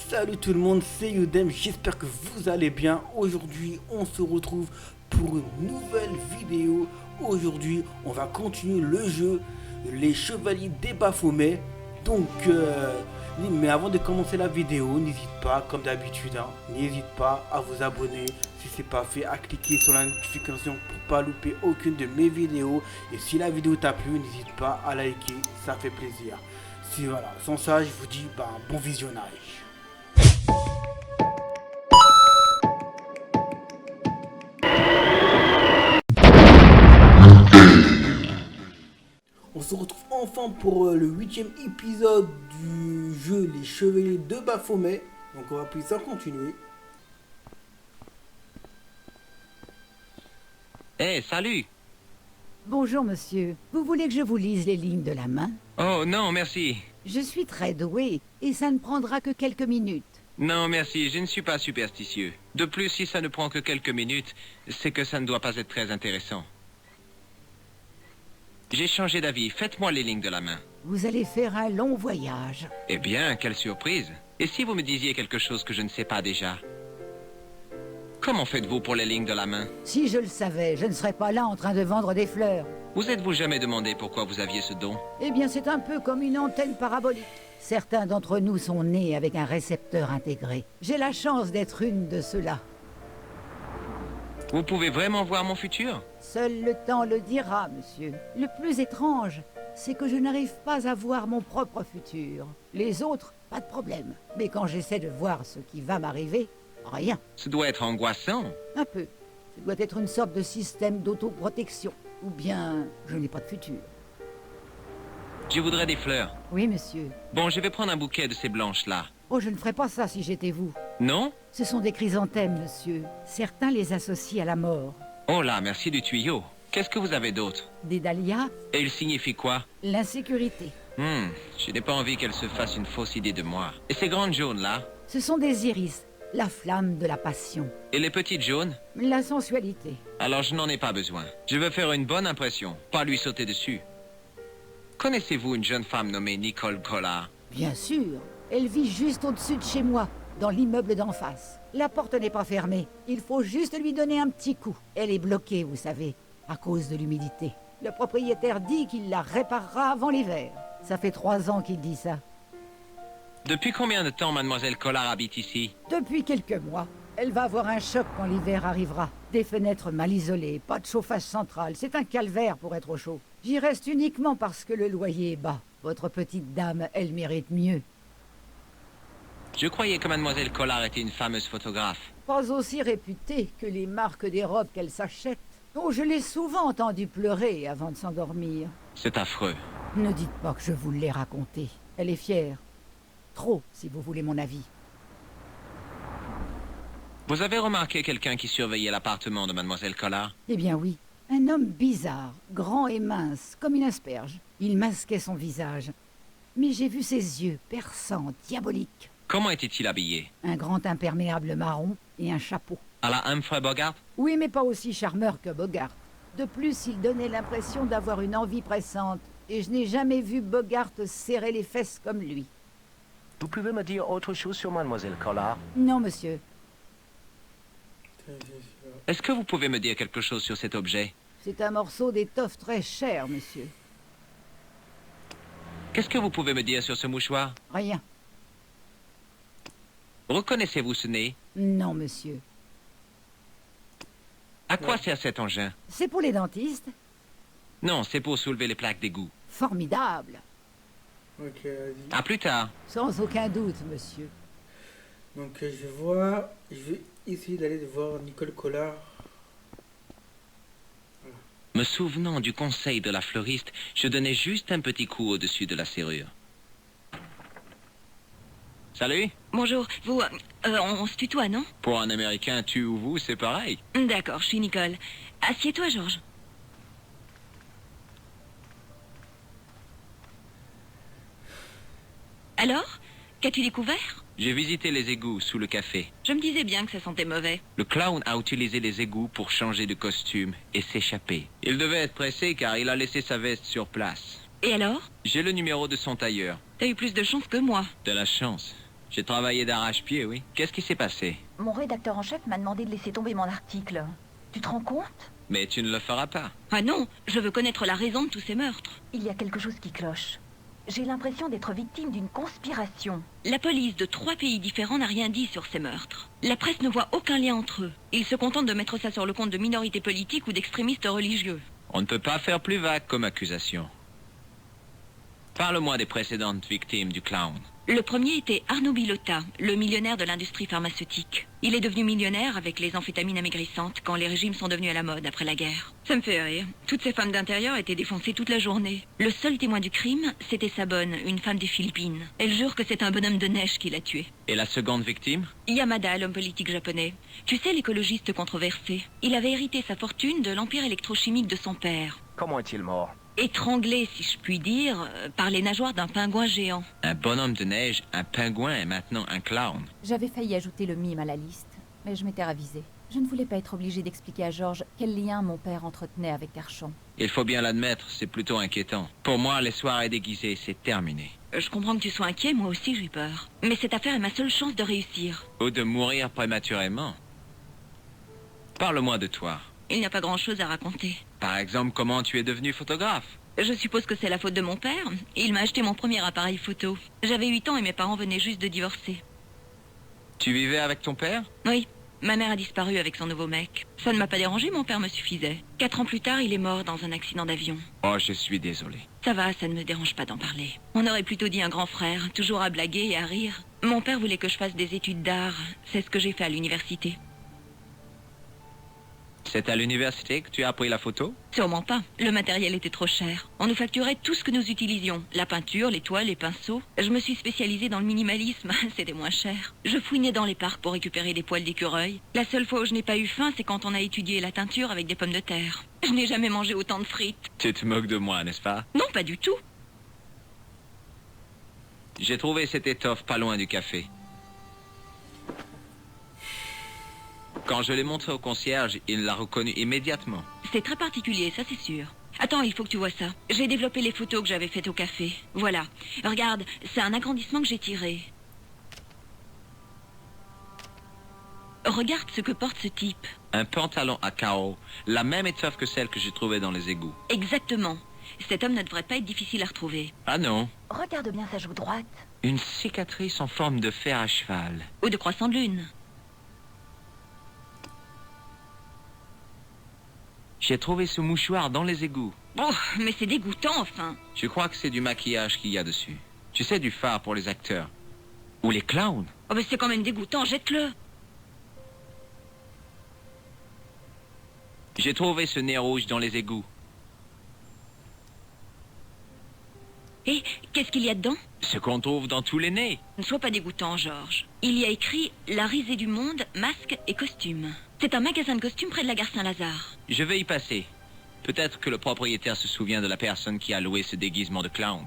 Salut tout le monde, c'est Yudem, j'espère que vous allez bien. Aujourd'hui, on se retrouve pour une nouvelle vidéo. Aujourd'hui, on va continuer le jeu Les Chevaliers des Baphomet. Mais avant de commencer la vidéo, n'hésite pas, comme d'habitude, n'hésite pas à vous abonner si c'est pas fait, à cliquer sur la notification pour pas louper aucune de mes vidéos. Et si la vidéo t'a plu, n'hésite pas à liker, ça fait plaisir. Si voilà, sans ça, je vous dis bon visionnage. On se retrouve enfin pour le 8e épisode du jeu Les Chevaliers de Baphomet. Donc on va appuyer ça, continuer. Eh, salut! Bonjour monsieur, vous voulez que je vous lise les lignes de la main? Oh, non, merci. Je suis très doué et ça ne prendra que quelques minutes. Non, merci, je ne suis pas superstitieux. De plus, si ça ne prend que quelques minutes, c'est que ça ne doit pas être très intéressant. J'ai changé d'avis, faites-moi les lignes de la main. Vous allez faire un long voyage. Eh bien, quelle surprise! Et si vous me disiez quelque chose que je ne sais pas déjà? Comment faites-vous pour les lignes de la main? Si je le savais, je ne serais pas là en train de vendre des fleurs. Vous êtes-vous jamais demandé pourquoi vous aviez ce don? Eh bien, c'est un peu comme une antenne parabolique. Certains d'entre nous sont nés avec un récepteur intégré. J'ai la chance d'être une de ceux-là. Vous pouvez vraiment voir mon futur? Seul le temps le dira, monsieur. Le plus étrange, c'est que je n'arrive pas à voir mon propre futur. Les autres, pas de problème. Mais quand j'essaie de voir ce qui va m'arriver, rien. Ce doit être angoissant. Un peu. Ce doit être une sorte de système d'autoprotection. Ou bien, je n'ai pas de futur. Je voudrais des fleurs. Oui, monsieur. Bon, je vais prendre un bouquet de ces blanches-là. Oh, je ne ferais pas ça si j'étais vous. Non? Ce sont des chrysanthèmes, monsieur. Certains les associent à la mort. Oh là, merci du tuyau. Qu'est-ce que vous avez d'autre? Des dahlias, Et il signifie quoi? l'insécurité. Je n'ai pas envie qu'elle se fasse une fausse idée de moi. Et ces grandes jaunes là? Ce sont des iris, la flamme de la passion. Et les petites jaunes? La sensualité. Alors je n'en ai pas besoin. Je veux faire une bonne impression, pas lui sauter dessus. Connaissez-vous une jeune femme nommée Nicole Collard? Bien sûr. Elle vit juste au-dessus de chez moi, dans l'immeuble d'en face. La porte n'est pas fermée. Il faut juste lui donner un petit coup. Elle est bloquée, vous savez, à cause de l'humidité. Le propriétaire dit qu'il la réparera avant l'hiver. Ça fait 3 ans qu'il dit ça. Depuis combien de temps mademoiselle Collard habite ici? Depuis quelques mois. Elle va avoir un choc quand l'hiver arrivera. Des fenêtres mal isolées, pas de chauffage central. C'est un calvaire pour être au chaud. J'y reste uniquement parce que le loyer est bas. Votre petite dame, elle mérite mieux. Je croyais que mademoiselle Collard était une fameuse photographe. Pas aussi réputée que les marques des robes qu'elle s'achète. Oh, je l'ai souvent entendue pleurer avant de s'endormir. C'est affreux. Ne dites pas que je vous l'ai raconté. Elle est fière. Trop, si vous voulez mon avis. Vous avez remarqué quelqu'un qui surveillait l'appartement de mademoiselle Collard? Eh bien oui. Un homme bizarre, grand et mince, comme une asperge. Il masquait son visage. Mais j'ai vu ses yeux, perçants, diaboliques. Comment était-il habillé? Un grand imperméable marron et un chapeau. À la Humphrey Bogart? Oui, mais pas aussi charmeur que Bogart. De plus, il donnait l'impression d'avoir une envie pressante. Et je n'ai jamais vu Bogart serrer les fesses comme lui. Vous pouvez me dire autre chose sur mademoiselle Collard? Non, monsieur. Est-ce que vous pouvez me dire quelque chose sur cet objet? C'est un morceau d'étoffe très cher, monsieur. Qu'est-ce que vous pouvez me dire sur ce mouchoir? Rien. Reconnaissez-vous ce nez? Non, monsieur. À quoi sert cet engin? C'est pour les dentistes? Non, c'est pour soulever les plaques d'égout. Formidable. Ok, vas-y. À plus tard. Sans aucun doute, monsieur. Donc je vais essayer d'aller voir Nicole Collard. Me souvenant du conseil de la fleuriste, je donnais juste un petit coup au-dessus de la serrure. Salut. Bonjour, vous... on se tutoie, non? Pour un Américain, tu ou vous, c'est pareil. D'accord, je suis Nicole. Assieds-toi, Georges. Alors? Qu'as-tu découvert? J'ai visité les égouts sous le café. Je me disais bien que ça sentait mauvais. Le clown a utilisé les égouts pour changer de costume et s'échapper. Il devait être pressé car il a laissé sa veste sur place. Et alors? J'ai le numéro de son tailleur. T'as eu plus de chance que moi. De la chance. J'ai travaillé d'arrache-pied, oui. Qu'est-ce qui s'est passé? Mon rédacteur en chef m'a demandé de laisser tomber mon article. Tu te rends compte? Mais tu ne le feras pas. Ah non, je veux connaître la raison de tous ces meurtres. Il y a quelque chose qui cloche. J'ai l'impression d'être victime d'une conspiration. La police de 3 pays différents n'a rien dit sur ces meurtres. La presse ne voit aucun lien entre eux. Ils se contentent de mettre ça sur le compte de minorités politiques ou d'extrémistes religieux. On ne peut pas faire plus vague comme accusation. Parle-moi des précédentes victimes du clown. Le premier était Arnaud Bilotta, le millionnaire de l'industrie pharmaceutique. Il est devenu millionnaire avec les amphétamines amaigrissantes quand les régimes sont devenus à la mode après la guerre. Ça me fait rire. Toutes ces femmes d'intérieur étaient défoncées toute la journée. Le seul témoin du crime, c'était Sabone, une femme des Philippines. Elle jure que c'est un bonhomme de neige qui l'a tué. Et la seconde victime? Yamada, l'homme politique japonais. Tu sais, l'écologiste controversé. Il avait hérité sa fortune de l'empire électrochimique de son père. Comment est-il mort? Étranglé, si je puis dire, par les nageoires d'un pingouin géant. Un bonhomme de neige, un pingouin et maintenant un clown. J'avais failli ajouter le mime à la liste, mais je m'étais ravisée. Je ne voulais pas être obligée d'expliquer à Georges quel lien mon père entretenait avec Archon. Il faut bien l'admettre, c'est plutôt inquiétant. Pour moi, les soirées déguisées, c'est terminé. Je comprends que tu sois inquiet, moi aussi j'ai peur. Mais cette affaire est ma seule chance de réussir. Ou de mourir prématurément. Parle-moi de toi. Il n'y a pas grand-chose à raconter. Par exemple, comment tu es devenu photographe? Je suppose que c'est la faute de mon père. Il m'a acheté mon premier appareil photo. J'avais 8 ans et mes parents venaient juste de divorcer. Tu vivais avec ton père? Oui, ma mère a disparu avec son nouveau mec. Ça ne m'a pas dérangé, mon père me suffisait. 4 ans plus tard, il est mort dans un accident d'avion. Oh, je suis désolé. Ça va, ça ne me dérange pas d'en parler. On aurait plutôt dit un grand frère, toujours à blaguer et à rire. Mon père voulait que je fasse des études d'art. C'est ce que j'ai fait à l'université. C'est à l'université que tu as appris la photo? Sûrement pas. Le matériel était trop cher. On nous facturait tout ce que nous utilisions. La peinture, les toiles, les pinceaux. Je me suis spécialisée dans le minimalisme. C'était moins cher. Je fouinais dans les parcs pour récupérer des poils d'écureuil. La seule fois où je n'ai pas eu faim, c'est quand on a étudié la teinture avec des pommes de terre. Je n'ai jamais mangé autant de frites. Tu te moques de moi, n'est-ce pas? Non, pas du tout. J'ai trouvé cette étoffe pas loin du café. Quand je l'ai montré au concierge, il l'a reconnu immédiatement. C'est très particulier, ça c'est sûr. Attends, il faut que tu vois ça. J'ai développé les photos que j'avais faites au café. Voilà. Regarde, c'est un agrandissement que j'ai tiré. Regarde ce que porte ce type. Un pantalon à carreaux, la même étoffe que celle que j'ai trouvée dans les égouts. Exactement. Cet homme ne devrait pas être difficile à retrouver. Ah non, Regarde bien sa joue droite. une cicatrice en forme de fer à cheval. Ou de croissant de lune. J'ai trouvé ce mouchoir dans les égouts. Oh, mais c'est dégoûtant, enfin. Je crois que c'est du maquillage qu'il y a dessus. Tu sais, du fard pour les acteurs. Ou les clowns. Oh, mais c'est quand même dégoûtant, jette-le. J'ai trouvé ce nez rouge dans les égouts. Et qu'est-ce qu'il y a dedans? Ce qu'on trouve dans tous les nez. Ne sois pas dégoûtant, Georges. Il y a écrit « La risée du monde, masque et costume ». C'est un magasin de costumes près de la gare Saint-Lazare. Je vais y passer. Peut-être que le propriétaire se souvient de la personne qui a loué ce déguisement de clown.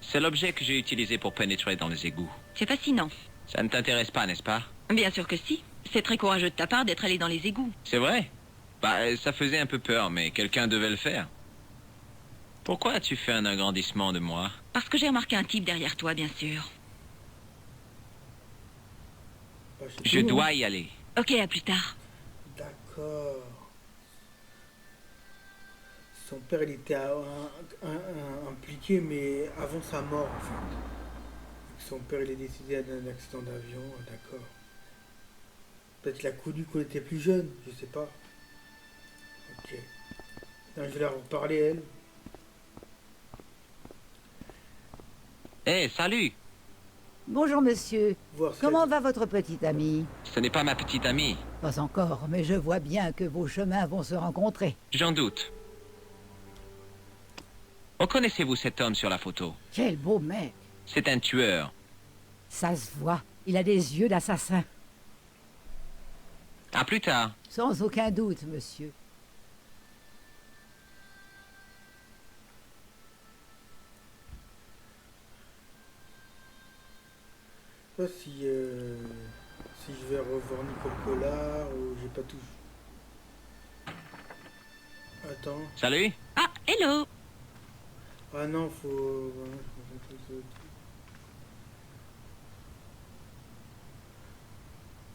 C'est l'objet que j'ai utilisé pour pénétrer dans les égouts. C'est fascinant. Ça ne t'intéresse pas, n'est-ce pas? Bien sûr que si. C'est très courageux de ta part d'être allé dans les égouts. C'est vrai? Bah, ça faisait un peu peur, mais quelqu'un devait le faire. Pourquoi as-tu fait un agrandissement de moi? Parce que j'ai remarqué un type derrière toi, bien sûr. Bah, c'est Je tout, dois hein. y aller. Ok, à plus tard. D'accord. Son père, il était impliqué, mais avant sa mort, en fait. Son père, il est décédé d'un accident d'avion, d'accord. Peut-être qu'il a connu quand il était plus jeune, je sais pas. Ok. Non, je vais la reparler, elle. Eh, salut! Bonjour monsieur. Voir si Comment elle- va votre petite amie? Ce n'est pas ma petite amie. Pas encore, mais je vois bien que vos chemins vont se rencontrer. J'en doute. Reconnaissez-vous cet homme sur la photo? Quel beau mec. C'est un tueur. Ça se voit. Il a des yeux d'assassin. À plus tard. Sans aucun doute, monsieur. Je sais pas si je vais revoir Nicole Collard ou j'ai pas tout. Attends. Salut. Ah, hello. Ah non, faut...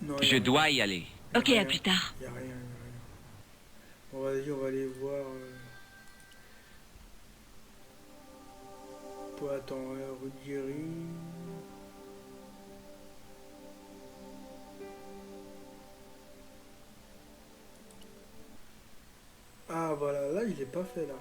Non, Je dois y aller. Ok, à plus tard. Y a rien, y a rien. Bon, vas-y, on va aller voir... Attends, Ruggieri... Ah voilà, là il est pas fait là.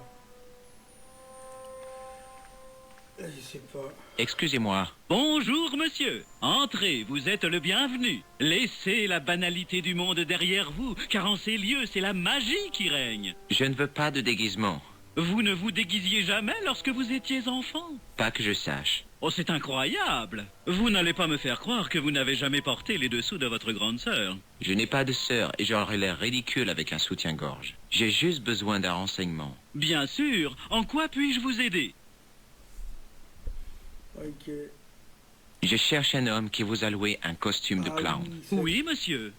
Là je sais pas. Excusez-moi. Bonjour, monsieur. Entrez, vous êtes le bienvenu. Laissez la banalité du monde derrière vous, car en ces lieux, c'est la magie qui règne. Je ne veux pas de déguisement. Vous ne vous déguisiez jamais lorsque vous étiez enfant? Pas que je sache. Oh, c'est incroyable. Vous n'allez pas me faire croire que vous n'avez jamais porté les dessous de votre grande sœur. Je n'ai pas de sœur et j'aurais l'air ridicule avec un soutien-gorge. J'ai juste besoin d'un renseignement. Bien sûr. En quoi puis-je vous aider? Ok. Je cherche un homme qui vous a loué un costume de clown. Oui, ça- Oui, monsieur.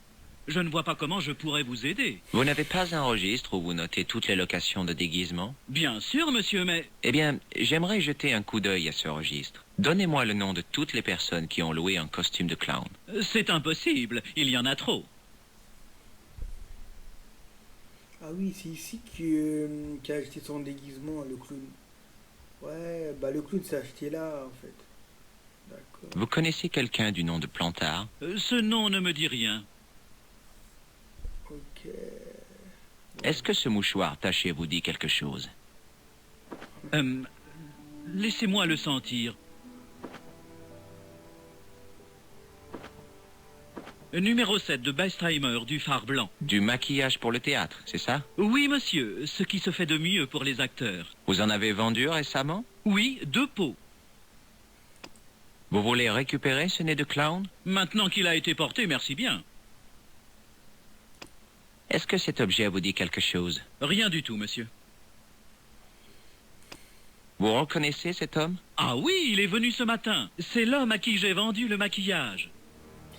Je ne vois pas comment je pourrais vous aider. Vous n'avez pas un registre où vous notez toutes les locations de déguisement? Bien sûr, monsieur, mais... Eh bien, j'aimerais jeter un coup d'œil à ce registre. Donnez-moi le nom de toutes les personnes qui ont loué un costume de clown. C'est impossible. Il y en a trop. Ah oui, c'est ici qui a acheté son déguisement, le clown. Ouais, bah le clown s'est acheté là en fait. D'accord. Vous connaissez quelqu'un du nom de Plantard? Ce nom ne me dit rien. Ok. Est-ce que ce mouchoir taché vous dit quelque chose? Laissez-moi le sentir. Numéro 7 de Bestheimer, du phare blanc. Du maquillage pour le théâtre, c'est ça? Oui, monsieur, ce qui se fait de mieux pour les acteurs. Vous en avez vendu récemment? Oui, 2 pots. Vous voulez récupérer ce nez de clown? Maintenant qu'il a été porté, merci bien. Est-ce que cet objet vous dit quelque chose? Rien du tout, monsieur. Vous reconnaissez cet homme? Ah oui, il est venu ce matin. C'est l'homme à qui j'ai vendu le maquillage.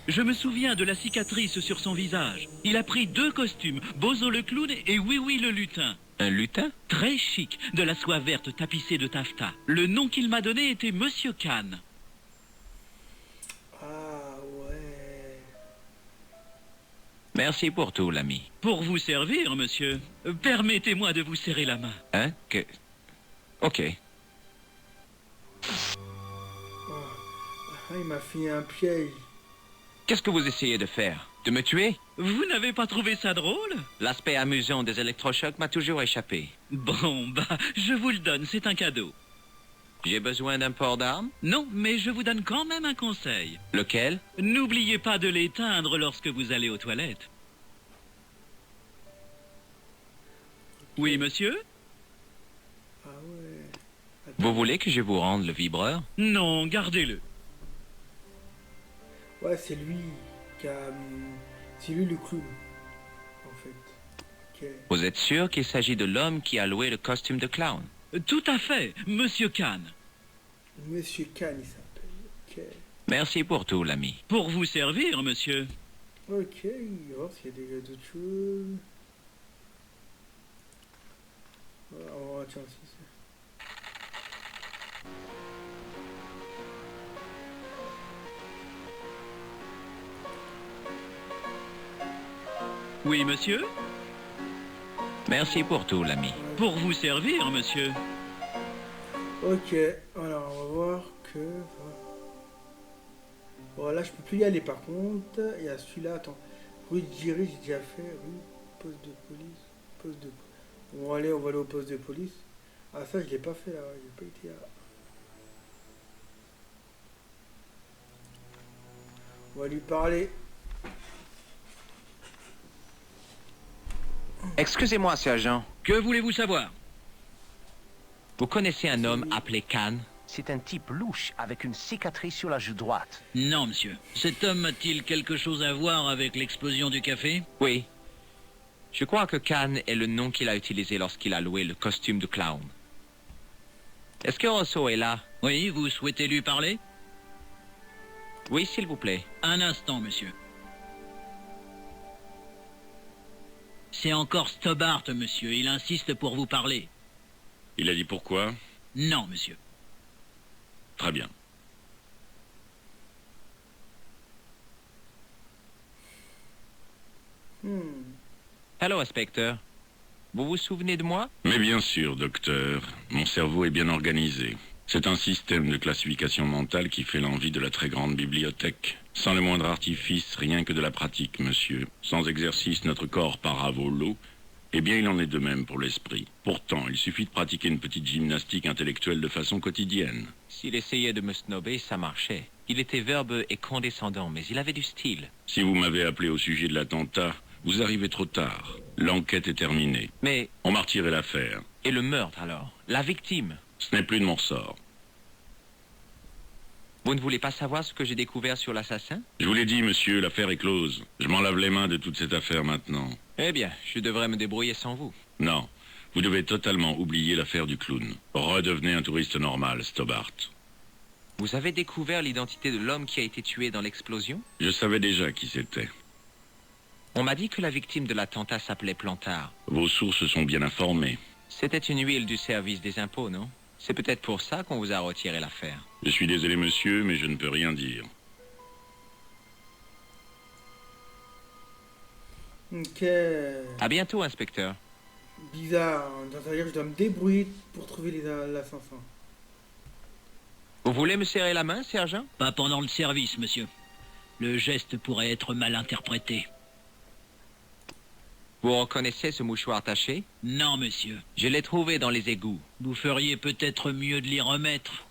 Je me souviens de la cicatrice sur son visage. Il a pris 2 costumes, Bozo le clown et Oui Oui le lutin. Un lutin? Très chic, de la soie verte tapissée de taffetas. Le nom qu'il m'a donné était Monsieur Kahn. Ah ouais. Merci pour tout, l'ami. Pour vous servir, monsieur, permettez-moi de vous serrer la main. Hein? Que... Ok. Ah, il m'a fait un piège. Qu'est-ce que vous essayez de faire? De me tuer? Vous n'avez pas trouvé ça drôle? L'aspect amusant des électrochocs m'a toujours échappé. Bon, bah, je vous le donne, c'est un cadeau. J'ai besoin d'un port d'armes? Non, mais je vous donne quand même un conseil. Lequel? N'oubliez pas de l'éteindre lorsque vous allez aux toilettes. Oui, monsieur? Ah ouais. Attends. Vous voulez que je vous rende le vibreur? Non, gardez-le. Ouais, c'est lui qui a... C'est lui le clown, en fait. Ok. Vous êtes sûr qu'il s'agit de l'homme qui a loué le costume de clown? Tout à fait, monsieur Kahn. Monsieur Kahn, il s'appelle. Ok. Merci pour tout, l'ami. Pour vous servir, monsieur. Ok, on va voir s'il y a déjà d'autres choses. Oh, tiens, c'est ça. Oui, monsieur? Merci pour tout, l'ami. Pour vous servir, monsieur. Ok, alors on va voir que... Bon, là je peux plus y aller par contre. Il y a celui-là, attends. Rue de Giry, j'ai déjà fait. Rue, poste de police. Poste de... Bon, allez, on va aller au poste de police. Ah, ça, je l'ai pas fait là. J'ai pas été là. On va lui parler. Excusez-moi, sergent. Que voulez-vous savoir? Vous connaissez un homme appelé Kahn? C'est un type louche avec une cicatrice sur la joue droite. Non, monsieur. Cet homme a-t-il quelque chose à voir avec l'explosion du café? Oui. Je crois que Kahn est le nom qu'il a utilisé lorsqu'il a loué le costume de clown. Est-ce que Rosso est là? Oui, vous souhaitez lui parler? Oui, s'il vous plaît. Un instant, monsieur. C'est encore Stobart, monsieur. Il insiste pour vous parler. Il a dit pourquoi? Non, monsieur. Très bien. Allô, inspecteur. Vous vous souvenez de moi? Mais bien sûr, docteur. Mon cerveau est bien organisé. C'est un système de classification mentale qui fait l'envie de la très grande bibliothèque. Sans le moindre artifice, rien que de la pratique, monsieur. Sans exercice, notre corps part à volo. Eh bien, il en est de même pour l'esprit. Pourtant, il suffit de pratiquer une petite gymnastique intellectuelle de façon quotidienne. S'il essayait de me snober, ça marchait. Il était verbeux et condescendant, mais il avait du style. Si vous m'avez appelé au sujet de l'attentat, vous arrivez trop tard. L'enquête est terminée. Mais... On m'a retiré l'affaire. Et le meurtre, alors? La victime? Ce n'est plus de mon ressort. Vous ne voulez pas savoir ce que j'ai découvert sur l'assassin? Je vous l'ai dit, monsieur, l'affaire est close. Je m'en lave les mains de toute cette affaire maintenant. Eh bien, je devrais me débrouiller sans vous. Non, vous devez totalement oublier l'affaire du clown. Redevenez un touriste normal, Stobart. Vous avez découvert l'identité de l'homme qui a été tué dans l'explosion? Je savais déjà qui c'était. On m'a dit que la victime de l'attentat s'appelait Plantard. Vos sources sont bien informées. C'était une huile du service des impôts, non? C'est peut-être pour ça qu'on vous a retiré l'affaire. Je suis désolé, monsieur, mais je ne peux rien dire. Ok. À bientôt, inspecteur. Bizarre, hein. Ça veut dire que je dois me débrouiller pour trouver l'assassin. Vous voulez me serrer la main, sergent? Pas pendant le service, monsieur. Le geste pourrait être mal interprété. Vous reconnaissez ce mouchoir taché? Non, monsieur. Je l'ai trouvé dans les égouts. Vous feriez peut-être mieux de l'y remettre.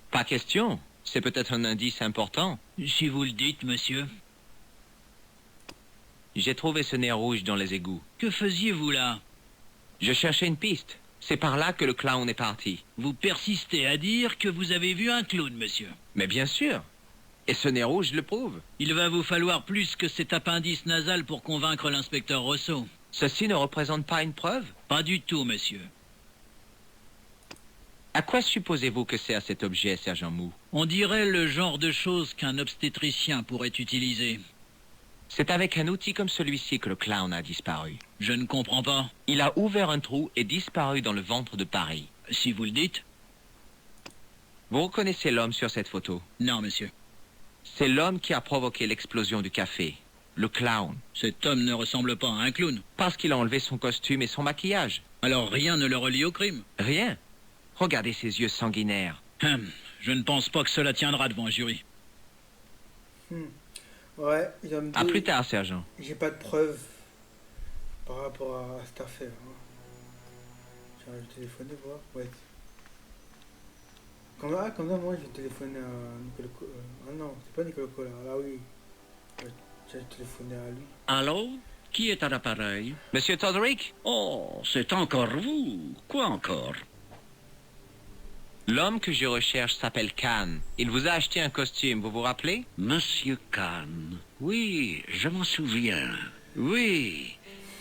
Pas question. C'est peut-être un indice important. Si vous le dites, monsieur. J'ai trouvé ce nez rouge dans les égouts. Que faisiez-vous là? Je cherchais une piste. C'est par là que le clown est parti. Vous persistez à dire que vous avez vu un clown, monsieur. Mais bien sûr. Et ce nez rouge le prouve. Il va vous falloir plus que cet appendice nasal pour convaincre l'inspecteur Rousseau. Ceci ne représente pas une preuve? Pas du tout, monsieur. À quoi supposez-vous que sert cet objet, sergent Mou? On dirait le genre de choses qu'un obstétricien pourrait utiliser. C'est avec un outil comme celui-ci que le clown a disparu. Je ne comprends pas. Il a ouvert un trou et disparu dans le ventre de Paris. Si vous le dites. Vous reconnaissez l'homme sur cette photo? Non, monsieur. C'est l'homme qui a provoqué l'explosion du café. Le clown. Cet homme ne ressemble pas à un clown. Parce qu'il a enlevé son costume et son maquillage. Alors rien ne le relie au crime? Rien. Regardez ses yeux sanguinaires. Je ne pense pas que cela tiendra devant un jury. Ouais, il va me dire... À plus tard, sergent. J'ai pas de preuves par rapport à cette affaire. Hein. Je vais téléphoner voir. Ouais. Comme ça, moi, je vais téléphoner à Nicolas... ah non, c'est pas Nicolas Collard. Ah oui. Je vais téléphoner à lui. Allô? Qui est à l'appareil? Monsieur Todrick? Oh, c'est encore vous. Quoi encore? L'homme que je recherche s'appelle Khan. Il vous a acheté un costume, vous vous rappelez? Monsieur Khan. Oui, je m'en souviens. Oui,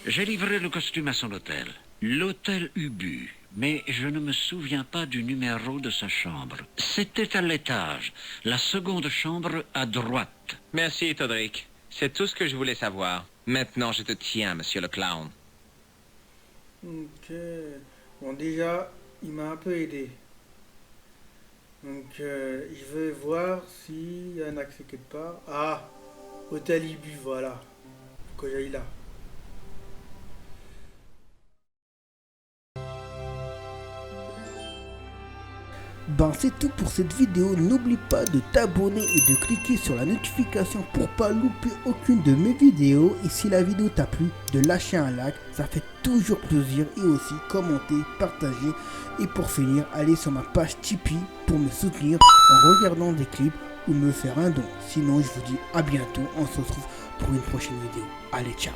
j'ai livré le costume à son hôtel. L'hôtel Ubu. Mais je ne me souviens pas du numéro de sa chambre. C'était à l'étage. La seconde chambre à droite. Merci, Todrick. C'est tout ce que je voulais savoir. Maintenant, je te tiens, monsieur le clown. Ok. Bon, déjà, il m'a un peu aidé. Donc, je vais voir s'il y a un accès quelque part. Ah, Hôtel Ibu, voilà. Faut que j'aille là. Ben c'est tout pour cette vidéo, n'oublie pas de t'abonner et de cliquer sur la notification pour pas louper aucune de mes vidéos. Et si la vidéo t'a plu, de lâcher un like, ça fait toujours plaisir. Et aussi commenter, partager. Et pour finir, allez sur ma page Tipeee pour me soutenir en regardant des clips ou me faire un don. Sinon je vous dis à bientôt, on se retrouve pour une prochaine vidéo. Allez, ciao.